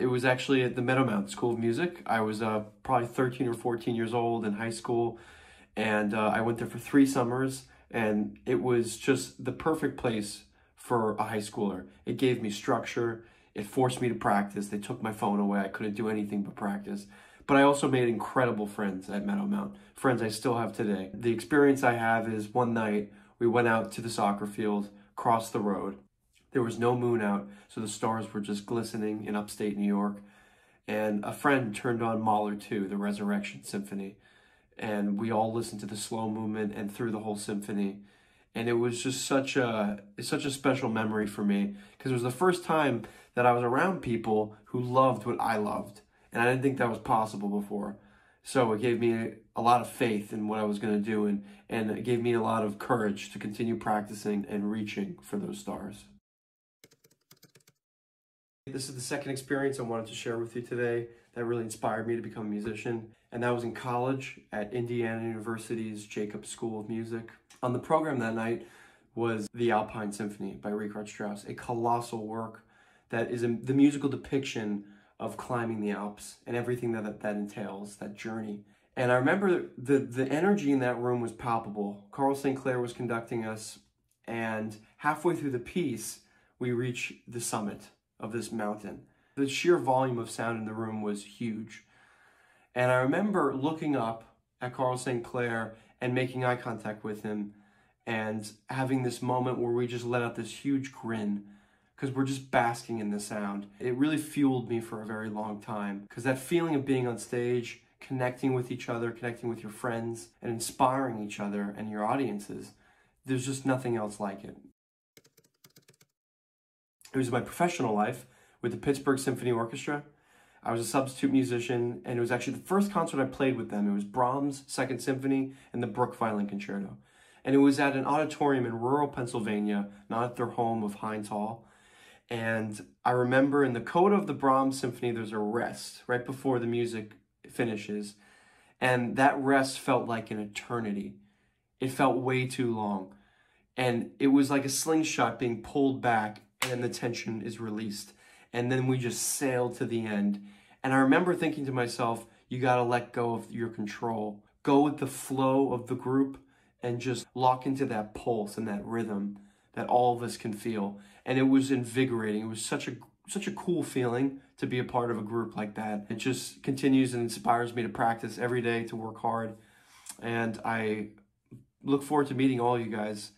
It was actually at the Meadowmount School of Music. I was probably 13 or 14 years old in high school, and I went there for 3 summers, and it was just the perfect place for a high schooler. It gave me structure. It forced me to practice. They took my phone away. I couldn't do anything but practice. But I also made incredible friends at Meadowmount, friends I still have today. The experience I have is one night we went out to the soccer field, crossed the road. There was no moon out, so the stars were just glistening in upstate New York. And a friend turned on Mahler 2, the Resurrection Symphony. And we all listened to the slow movement and through the whole symphony. And it was just such a special memory for me, because it was the first time that I was around people who loved what I loved. And I didn't think that was possible before. So it gave me a lot of faith in what I was going to do, and it gave me a lot of courage to continue practicing and reaching for those stars. This is the second experience I wanted to share with you today that really inspired me to become a musician, and that was in college at Indiana University's Jacobs School of Music. On the program that night was the Alpine Symphony by Richard Strauss, a colossal work that is the musical depiction of climbing the Alps and everything that entails, that journey. And I remember the energy in that room was palpable. Carl St. Clair was conducting us, and halfway through the piece, we reach the summit of this mountain. The sheer volume of sound in the room was huge. And I remember looking up at Carl St. Clair and making eye contact with him and having this moment where we just let out this huge grin, because we're just basking in the sound. It really fueled me for a very long time, because that feeling of being on stage, connecting with each other, connecting with your friends, and inspiring each other and your audiences, there's just nothing else like it. It was my professional life with the Pittsburgh Symphony Orchestra. I was a substitute musician, and it was actually the first concert I played with them. It was Brahms' Second Symphony and the Bruch Violin Concerto. And it was at an auditorium in rural Pennsylvania, not at their home of Heinz Hall. And I remember in the coda of the Brahms Symphony, there's a rest right before the music finishes. And that rest felt like an eternity. It felt way too long. And it was like a slingshot being pulled back, and then the tension is released. And then we just sailed to the end. And I remember thinking to myself, you gotta let go of your control. Go with the flow of the group and just lock into that pulse and that rhythm that all of us can feel. And it was invigorating. It was such a cool feeling to be a part of a group like that. It just continues and inspires me to practice every day, to work hard. And I look forward to meeting all you guys